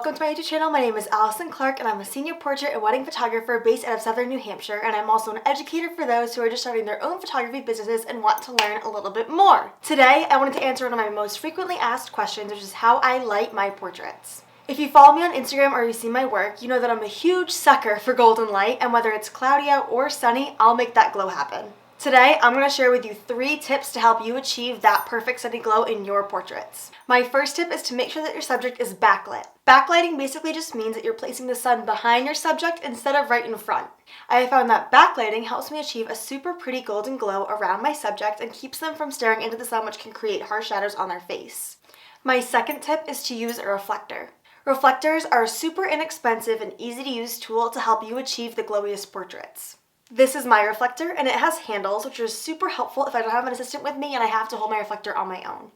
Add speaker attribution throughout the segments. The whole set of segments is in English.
Speaker 1: welcome to my YouTube channel. My name is Allison Clarke and I'm a senior portrait and wedding photographer based out of Southern New Hampshire, and I'm also an educator for those who are just starting their own photography businesses and want to learn a little bit more. Today, I wanted to answer one of my most frequently asked questions, which is how I light my portraits. If you follow me on Instagram or you see my work, you know that I'm a huge sucker for golden light, and whether it's cloudy out or sunny, I'll make that glow happen. Today, I'm going to share with you 3 tips to help you achieve that perfect sunny glow in your portraits. My first tip is to make sure that your subject is backlit. Backlighting basically just means that you're placing the sun behind your subject instead of right in front. I have found that backlighting helps me achieve a super pretty golden glow around my subject and keeps them from staring into the sun, which can create harsh shadows on their face. My second tip is to use a reflector. Reflectors are a super inexpensive and easy to use tool to help you achieve the glowiest portraits. This is my reflector, and it has handles, which are super helpful if I don't have an assistant with me and I have to hold my reflector on my own.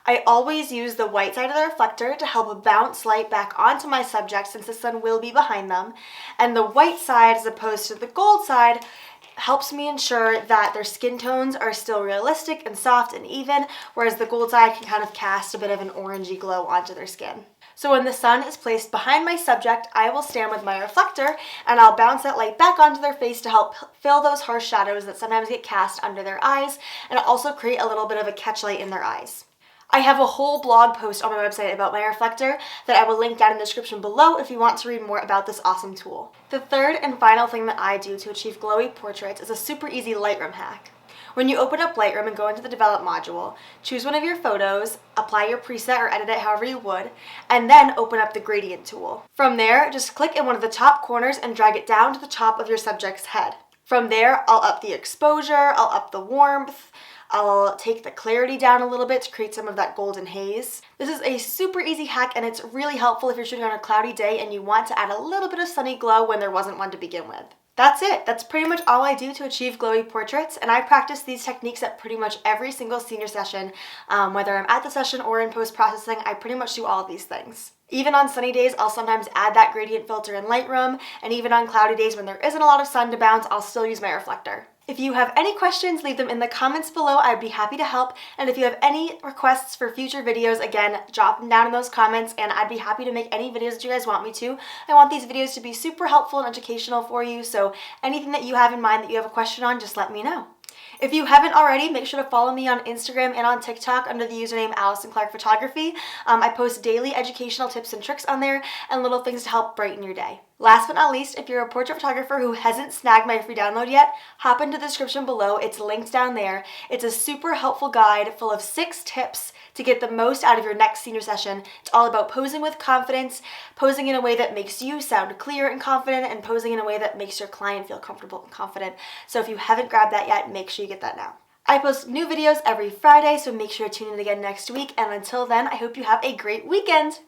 Speaker 1: I always use the white side of the reflector to help bounce light back onto my subject since the sun will be behind them, and the white side as opposed to the gold side helps me ensure that their skin tones are still realistic and soft and even, whereas the gold side can kind of cast a bit of an orangey glow onto their skin. So when the sun is placed behind my subject, I will stand with my reflector and I'll bounce that light back onto their face to help fill those harsh shadows that sometimes get cast under their eyes, and also create a little bit of a catch light in their eyes. I have a whole blog post on my website about my reflector that I will link down in the description below if you want to read more about this awesome tool. The third and final thing that I do to achieve glowy portraits is a super easy Lightroom hack. When you open up Lightroom and go into the Develop module, choose one of your photos, apply your preset or edit it however you would, and then open up the gradient tool. From there, just click in one of the top corners and drag it down to the top of your subject's head. From there, I'll up the exposure, I'll up the warmth, I'll take the clarity down a little bit to create some of that golden haze. This is a super easy hack, and it's really helpful if you're shooting on a cloudy day and you want to add a little bit of sunny glow when there wasn't one to begin with. That's it. That's pretty much all I do to achieve glowy portraits, and I practice these techniques at pretty much every single senior session. Whether I'm at the session or in post-processing, I pretty much do all of these things. Even on sunny days, I'll sometimes add that gradient filter in Lightroom, and even on cloudy days when there isn't a lot of sun to bounce, I'll still use my reflector. If you have any questions, leave them in the comments below. I'd be happy to help. And if you have any requests for future videos, again, drop them down in those comments and I'd be happy to make any videos that you guys want me to. I want these videos to be super helpful and educational for you, so anything that you have in mind that you have a question on, just let me know. If you haven't already, make sure to follow me on Instagram and on TikTok under the username Allison Clarke Photography. I post daily educational tips and tricks on there and little things to help brighten your day. Last but not least, if you're a portrait photographer who hasn't snagged my free download yet, hop into the description below. It's linked down there. It's a super helpful guide full of 6 tips to get the most out of your next senior session. It's all about posing with confidence, posing in a way that makes you sound clear and confident, and posing in a way that makes your client feel comfortable and confident. So if you haven't grabbed that yet, make sure you get that now. I post new videos every Friday, so make sure to tune in again next week. And until then, I hope you have a great weekend.